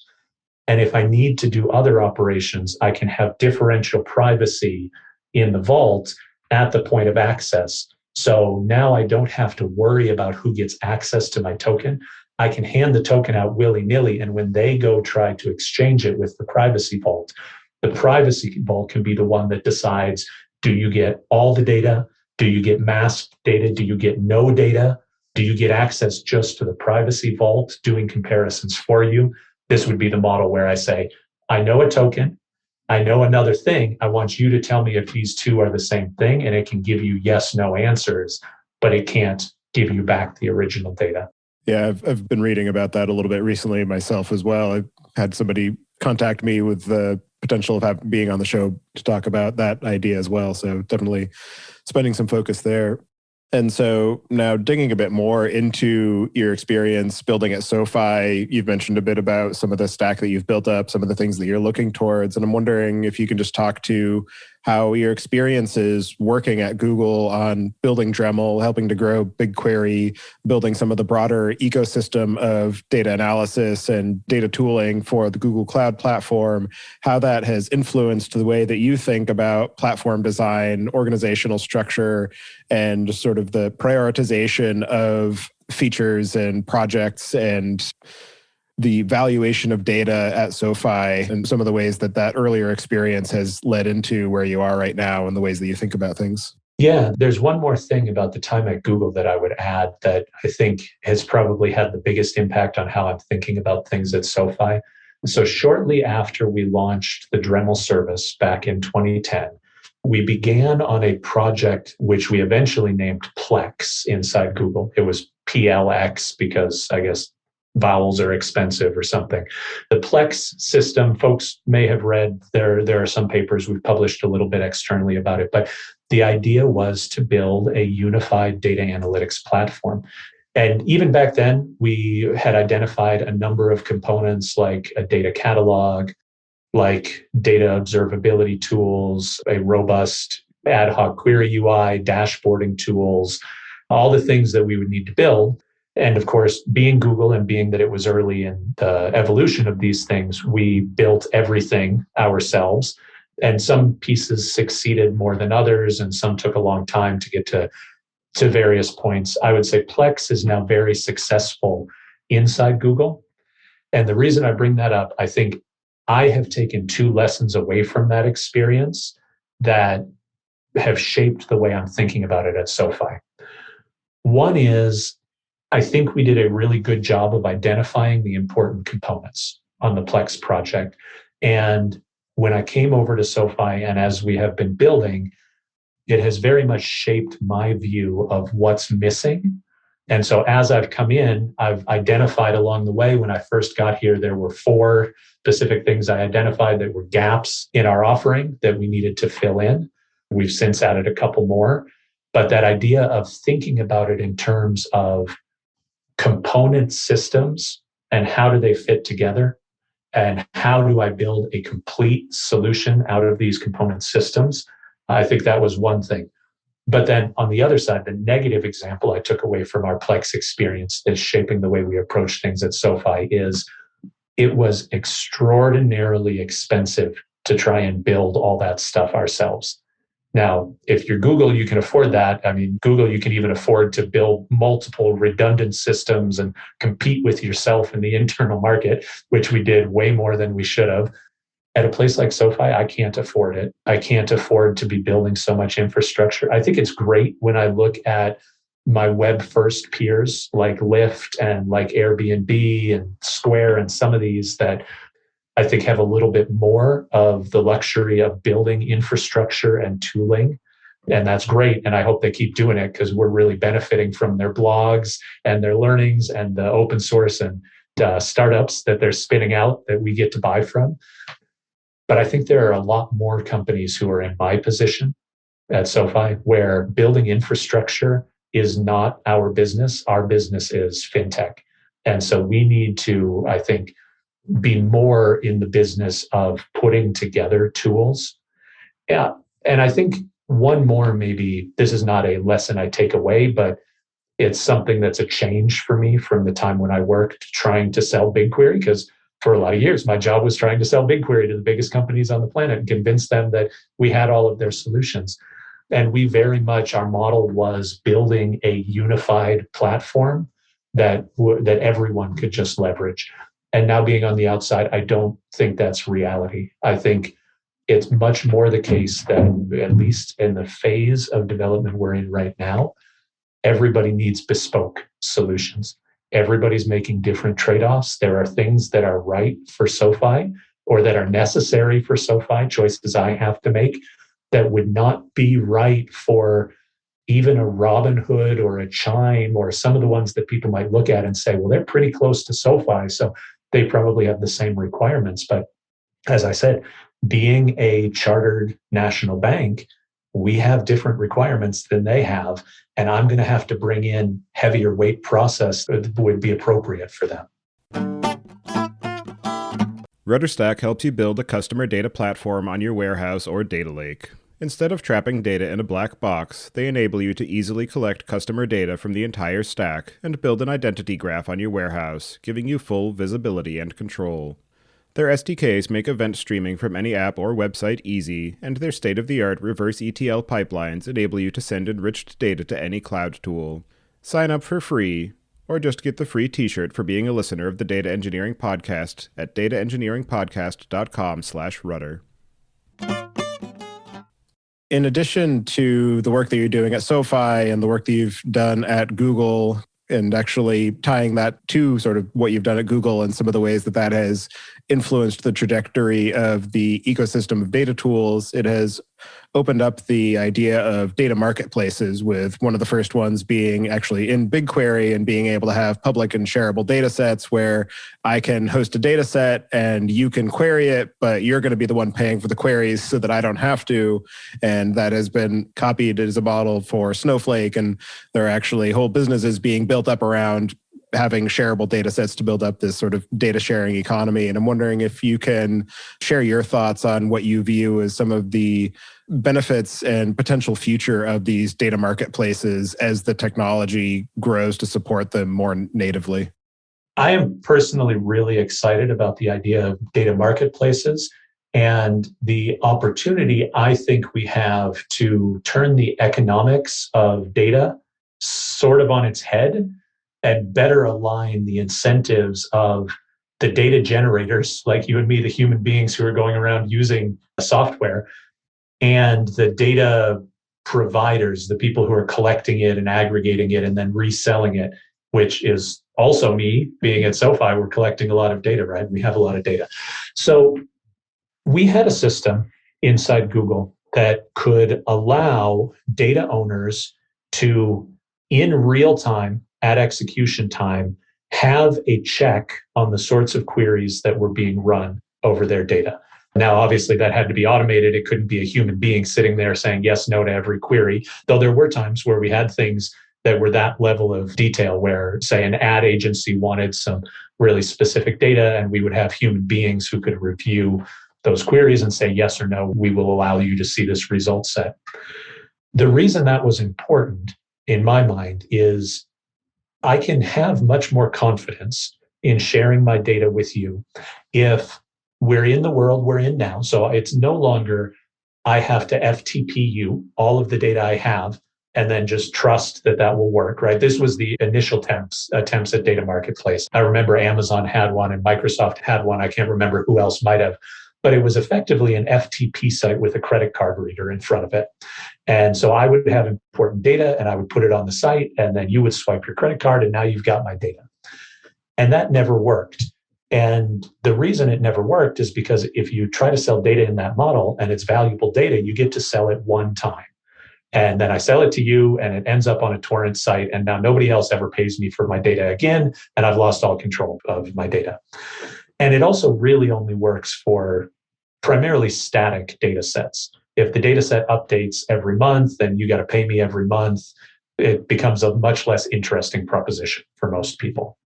And if I need to do other operations, I can have differential privacy in the vault at the point of access. So now I don't have to worry about who gets access to my token. I can hand the token out willy-nilly, and when they go try to exchange it with the privacy vault, the privacy vault can be the one that decides, do you get all the data? Do you get masked data? Do you get no data? Do you get access just to the privacy vault doing comparisons for you? This would be the model where I say, I know a token, I know another thing. I want you to tell me if these two are the same thing, and it can give you yes, no answers, but it can't give you back the original data. Yeah, I've been reading about that a little bit recently myself as well. I had somebody contact me with the potential of being on the show to talk about that idea as well. So definitely spending some focus there. And so now digging a bit more into your experience building at SoFi, you've mentioned a bit about some of the stack that you've built up, some of the things that you're looking towards. And I'm wondering if you can just talk to how your experience is working at Google on building Dremel, helping to grow BigQuery, building some of the broader ecosystem of data analysis and data tooling for the Google Cloud platform, how that has influenced the way that you think about platform design, organizational structure, and sort of the prioritization of features and projects and the valuation of data at SoFi, and some of the ways that that earlier experience has led into where you are right now and the ways that you think about things. Yeah, there's one more thing about the time at Google that I would add that I think has probably had the biggest impact on how I'm thinking about things at SoFi. So shortly after we launched the Dremel service back in 2010, we began on a project which we eventually named Plex inside Google. It was PLX because I guess vowels are expensive or something. The Plex system, folks may have read, there are some papers we've published a little bit externally about it, but the idea was to build a unified data analytics platform. And even back then, we had identified a number of components like a data catalog, like data observability tools, a robust ad hoc query UI, dashboarding tools, all the things that we would need to build. And of course, being Google and being that it was early in the evolution of these things, we built everything ourselves. And some pieces succeeded more than others, and some took a long time to get to various points. I would say Plex is now very successful inside Google. And the reason I bring that up, I think I have taken two lessons away from that experience that have shaped the way I'm thinking about it at SoFi. One is, I think we did a really good job of identifying the important components on the Plex project. And when I came over to SoFi, and as we have been building, it has very much shaped my view of what's missing. And so as I've come in, I've identified along the way, when I first got here, there were 4 specific things I identified that were gaps in our offering that we needed to fill in. We've since added a couple more. But that idea of thinking about it in terms of component systems and how do they fit together, and how do I build a complete solution out of these component systems, I think that was one thing. But then on the other side, the negative example I took away from our Plex experience that's shaping the way we approach things at SoFi is it was extraordinarily expensive to try and build all that stuff ourselves. Now, if you're Google, you can afford that. I mean, Google, you can even afford to build multiple redundant systems and compete with yourself in the internal market, which we did way more than we should have. At a place like SoFi, I can't afford it. I can't afford to be building so much infrastructure. I think it's great when I look at my web first peers like Lyft and like Airbnb and Square and some of these that I think have a little bit more of the luxury of building infrastructure and tooling. And that's great. And I hope they keep doing it because we're really benefiting from their blogs and their learnings and the open source and startups that they're spinning out that we get to buy from. But I think there are a lot more companies who are in my position at SoFi where building infrastructure is not our business. Our business is fintech. And so we need to, I think, be more in the business of putting together tools. Yeah. And I think one more, maybe this is not a lesson I take away, but it's something that's a change for me from the time when I worked trying to sell BigQuery, because for a lot of years, my job was trying to sell BigQuery to the biggest companies on the planet and convince them that we had all of their solutions. And we very much, our model was building a unified platform that everyone could just leverage. And now being on the outside, I don't think that's reality. I think it's much more the case that, at least in the phase of development we're in right now, everybody needs bespoke solutions. Everybody's making different trade-offs. There are things that are right for SoFi or that are necessary for SoFi, choices I have to make that would not be right for even a Robinhood or a Chime or some of the ones that people might look at and say, well, they're pretty close to SoFi, so they probably have the same requirements. But as I said, being a chartered national bank, we have different requirements than they have. And I'm going to have to bring in heavier weight process that would be appropriate for them. RudderStack helps you build a customer data platform on your warehouse or data lake. Instead of trapping data in a black box, they enable you to easily collect customer data from the entire stack and build an identity graph on your warehouse, giving you full visibility and control. Their SDKs make event streaming from any app or website easy, and their state-of-the-art reverse ETL pipelines enable you to send enriched data to any cloud tool. Sign up for free, or just get the free t-shirt for being a listener of the Data Engineering Podcast at dataengineeringpodcast.com/rudder. In addition to the work that you're doing at SoFi and the work that you've done at Google, and actually tying that to sort of what you've done at Google and some of the ways that that has influenced the trajectory of the ecosystem of data tools, it has opened up the idea of data marketplaces, with one of the first ones being actually in BigQuery and being able to have public and shareable data sets where I can host a data set and you can query it, but you're going to be the one paying for the queries so that I don't have to. And that has been copied as a model for Snowflake. And there are actually whole businesses being built up around having shareable data sets to build up this sort of data sharing economy. And I'm wondering if you can share your thoughts on what you view as some of the benefits and potential future of these data marketplaces as the technology grows to support them more natively. I am personally really excited about the idea of data marketplaces and the opportunity I think we have to turn the economics of data sort of on its head and better align the incentives of the data generators like you and me, the human beings who are going around using software, and the data providers, the people who are collecting it and aggregating it and then reselling it, which is also me. Being at SoFi, we're collecting a lot of data, right? We have a lot of data. So we had a system inside Google that could allow data owners to, in real time, at execution time, have a check on the sorts of queries that were being run over their data. Now, obviously, that had to be automated. It couldn't be a human being sitting there saying yes, no to every query, though there were times where we had things that were that level of detail where, say, an ad agency wanted some really specific data, and we would have human beings who could review those queries and say yes or no, we will allow you to see this result set. The reason that was important, in my mind, is I can have much more confidence in sharing my data with you if we're in the world we're in now. So it's no longer I have to FTP you all of the data I have and then just trust that that will work, right? This was the initial attempts at data marketplace. I remember Amazon had one and Microsoft had one. I can't remember who else might have. but it was effectively an FTP site with a credit card reader in front of it. And so I would have important data and I would put it on the site, and then you would swipe your credit card and now you've got my data. And that never worked. And the reason it never worked is because if you try to sell data in that model and it's valuable data, you get to sell it one time. And then I sell it to you and it ends up on a torrent site. And now nobody else ever pays me for my data again. And I've lost all control of my data. And it also really only works for primarily static data sets. If the data set updates every month and you got to pay me every month, it becomes a much less interesting proposition for most people.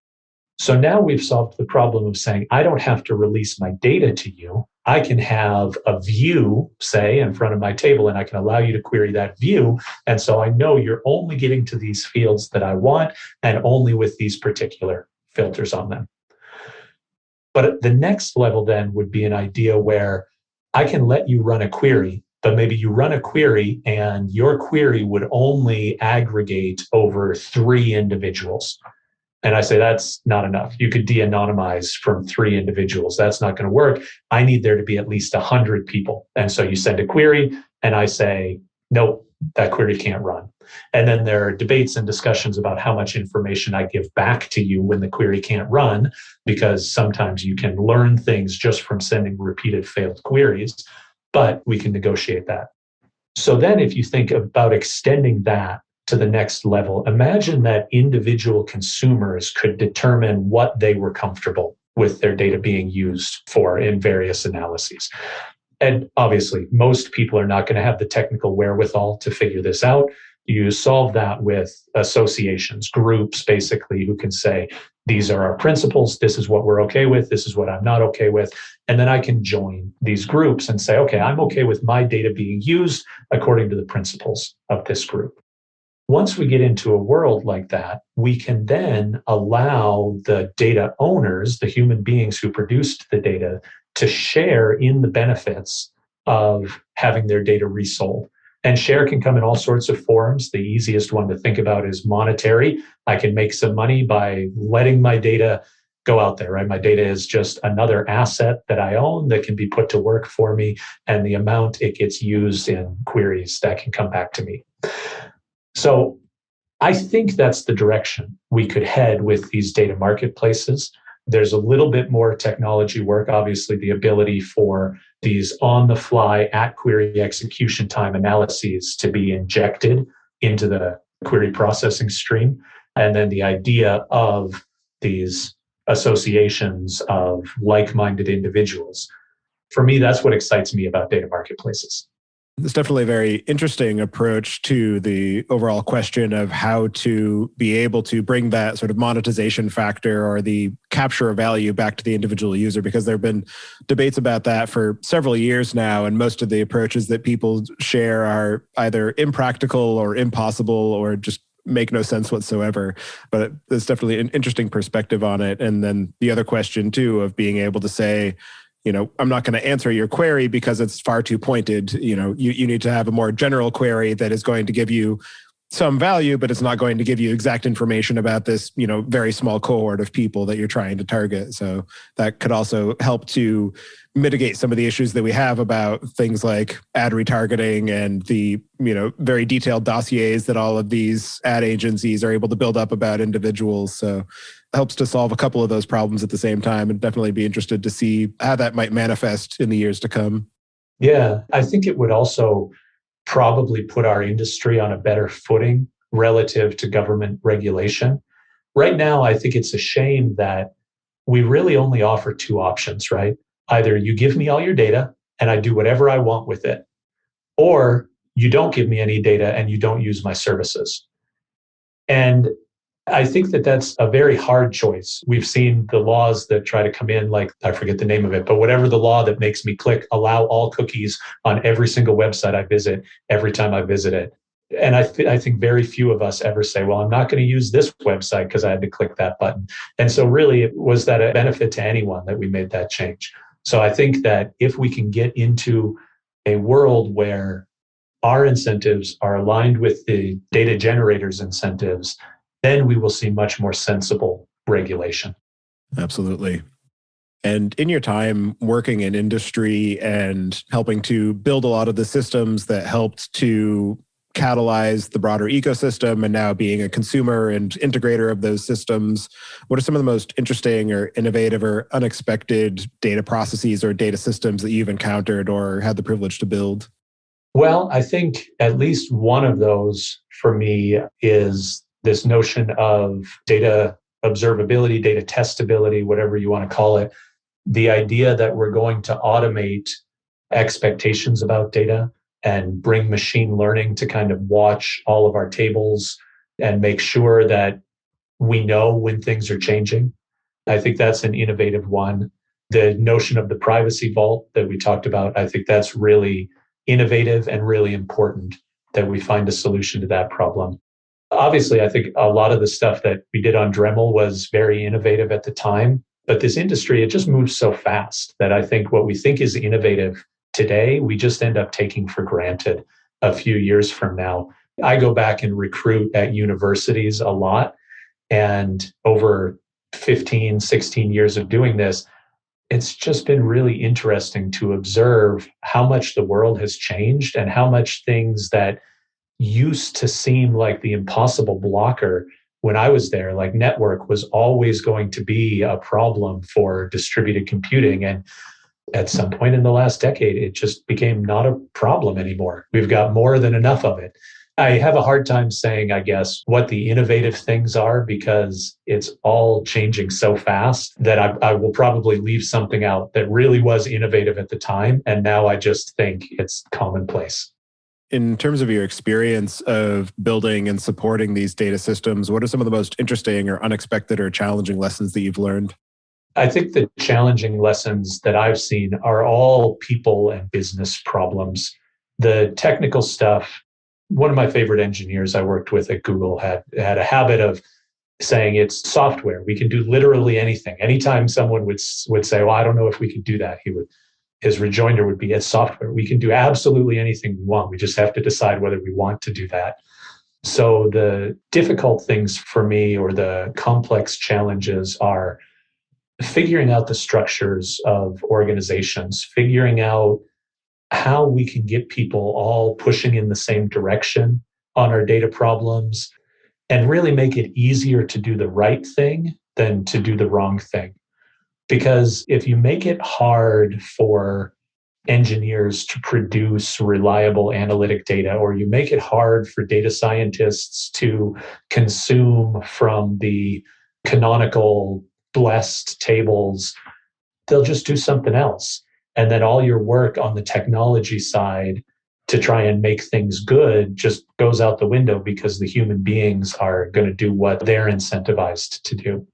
So now we've solved the problem of saying, I don't have to release my data to you. I can have a view, say, in front of my table, and I can allow you to query that view. And so I know you're only getting to these fields that I want and only with these particular filters on them. But the next level then would be an idea where I can let you run a query, but maybe you run a query and your query would only aggregate over 3 individuals. And I say, that's not enough. You could de-anonymize from 3 individuals. That's not going to work. I need there to be at least 100 people. And so you send a query and I say, nope, that query can't run. And then there are debates and discussions about how much information I give back to you when the query can't run, because sometimes you can learn things just from sending repeated failed queries, but we can negotiate that. So then if you think about extending that to the next level, imagine that individual consumers could determine what they were comfortable with their data being used for in various analyses. And obviously, most people are not going to have the technical wherewithal to figure this out. You solve that with associations, groups, basically, who can say, these are our principles, this is what we're okay with, this is what I'm not okay with. And then I can join these groups and say, okay, I'm okay with my data being used according to the principles of this group. Once we get into a world like that, we can then allow the data owners, the human beings who produced the data, to share in the benefits of having their data resold. And share can come in all sorts of forms. The easiest one to think about is monetary. I can make some money by letting my data go out there, right? My data is just another asset that I own that can be put to work for me, and the amount it gets used in queries that can come back to me. So I think that's the direction we could head with these data marketplaces. There's a little bit more technology work, obviously the ability for these on-the-fly at query execution time analyses to be injected into the query processing stream. And then the idea of these associations of like-minded individuals. For me, that's what excites me about data marketplaces. It's definitely a very interesting approach to the overall question of how to be able to bring that sort of monetization factor or the capture of value back to the individual user, because there have been debates about that for several years now. And most of the approaches that people share are either impractical or impossible or just make no sense whatsoever. But there's definitely an interesting perspective on it. And then the other question too of being able to say, I'm not going to answer your query because it's far too pointed. You need to have a more general query that is going to give you some value, but it's not going to give you exact information about this, very small cohort of people that you're trying to target. So that could also help to mitigate some of the issues that we have about things like ad retargeting and the, very detailed dossiers that all of these ad agencies are able to build up about individuals. So helps to solve a couple of those problems at the same time, and definitely be interested to see how that might manifest in the years to come. Yeah, I think it would also probably put our industry on a better footing relative to government regulation. Right now, I think it's a shame that we really only offer 2 options, right? Either you give me all your data and I do whatever I want with it, or you don't give me any data and you don't use my services. And I think that that's a very hard choice. We've seen the laws that try to come in, like, I forget the name of it, but whatever the law that makes me click allow all cookies on every single website I visit every time I visit it. And I think very few of us ever say, well, I'm not going to use this website because I had to click that button. And so really, was that a benefit to anyone that we made that change? So I think that if we can get into a world where our incentives are aligned with the data generators' incentives, then we will see much more sensible regulation. Absolutely. And in your time working in industry and helping to build a lot of the systems that helped to catalyze the broader ecosystem, and now being a consumer and integrator of those systems, what are some of the most interesting or innovative or unexpected data processes or data systems that you've encountered or had the privilege to build? Well, I think at least one of those for me is this notion of data observability, data testability, whatever you want to call it. The idea that we're going to automate expectations about data and bring machine learning to kind of watch all of our tables and make sure that we know when things are changing. I think that's an innovative one. The notion of the privacy vault that we talked about, I think that's really innovative and really important that we find a solution to that problem. Obviously, I think a lot of the stuff that we did on Dremel was very innovative at the time, but this industry, it just moves so fast that I think what we think is innovative today, we just end up taking for granted a few years from now. I go back and recruit at universities a lot, and over 15, 16 years of doing this, it's just been really interesting to observe how much the world has changed and how much things that used to seem like the impossible blocker when I was there, like network was always going to be a problem for distributed computing. And at some point in the last decade, it just became not a problem anymore. We've got more than enough of it. I have a hard time saying, I guess, what the innovative things are because it's all changing so fast that I will probably leave something out that really was innovative at the time. And now I just think it's commonplace. In terms of your experience of building and supporting these data systems, what are some of the most interesting or unexpected or challenging lessons that you've learned? I think the challenging lessons that I've seen are all people and business problems. The technical stuff, one of my favorite engineers I worked with at Google had a habit of saying it's software. We can do literally anything. Anytime someone would say, well, I don't know if we could do that, his rejoinder would be, it's software. We can do absolutely anything we want. We just have to decide whether we want to do that. So the difficult things for me, or the complex challenges, are figuring out the structures of organizations, figuring out how we can get people all pushing in the same direction on our data problems, and really make it easier to do the right thing than to do the wrong thing. Because if you make it hard for engineers to produce reliable analytic data, or you make it hard for data scientists to consume from the canonical blessed tables, they'll just do something else. And then all your work on the technology side to try and make things good just goes out the window because the human beings are going to do what they're incentivized to do.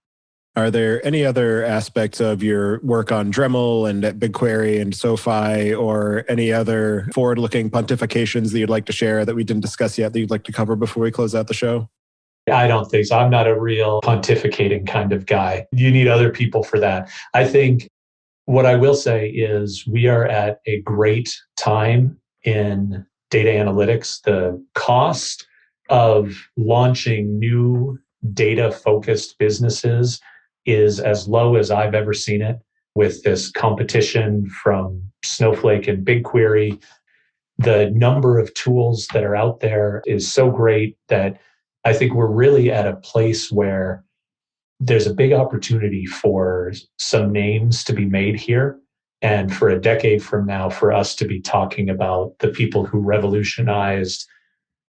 Are there any other aspects of your work on Dremel and at BigQuery and SoFi, or any other forward-looking pontifications that you'd like to share that we didn't discuss yet that you'd like to cover before we close out the show? I don't think so. I'm not a real pontificating kind of guy. You need other people for that. I think what I will say is we are at a great time in data analytics. The cost of launching new data-focused businesses is as low as I've ever seen it, with this competition from Snowflake and BigQuery. The number of tools that are out there is so great that I think we're really at a place where there's a big opportunity for some names to be made here. And for a decade from now, for us to be talking about the people who revolutionized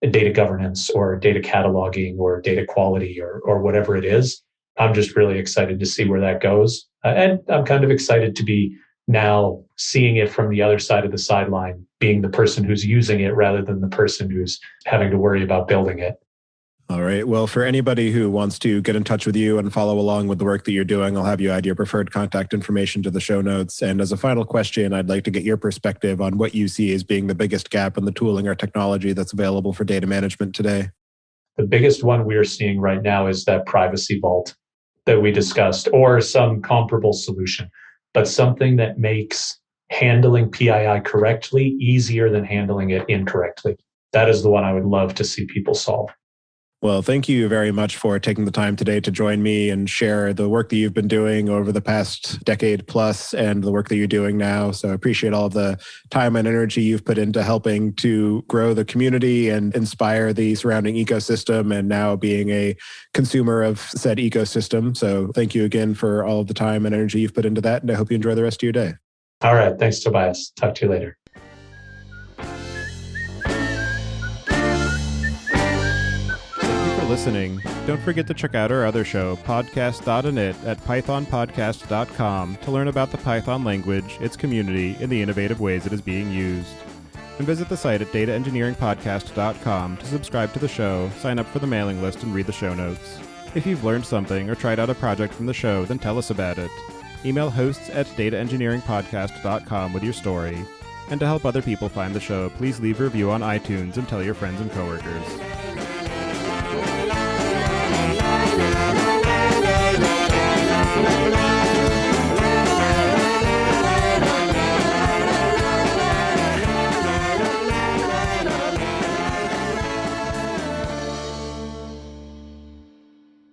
data governance or data cataloging or data quality or whatever it is. I'm just really excited to see where that goes. And I'm kind of excited to be now seeing it from the other side of the sideline, being the person who's using it rather than the person who's having to worry about building it. All right. Well, for anybody who wants to get in touch with you and follow along with the work that you're doing, I'll have you add your preferred contact information to the show notes. And as a final question, I'd like to get your perspective on what you see as being the biggest gap in the tooling or technology that's available for data management today. The biggest one we're seeing right now is that privacy vault that we discussed, or some comparable solution, but something that makes handling PII correctly easier than handling it incorrectly. That is the one I would love to see people solve. Well, thank you very much for taking the time today to join me and share the work that you've been doing over the past decade plus and the work that you're doing now. So I appreciate all of the time and energy you've put into helping to grow the community and inspire the surrounding ecosystem and now being a consumer of said ecosystem. So thank you again for all of the time and energy you've put into that. And I hope you enjoy the rest of your day. All right. Thanks, Tobias. Talk to you later. Listening. Don't forget to check out our other show, podcast.init, at pythonpodcast.com to learn about the Python language, its community, and the innovative ways it is being used. And visit the site at dataengineeringpodcast.com to subscribe to the show, sign up for the mailing list, and read the show notes. If you've learned something or tried out a project from the show, then tell us about it. Email hosts at dataengineeringpodcast.com with your story. And to help other people find the show, please leave a review on iTunes and tell your friends and coworkers.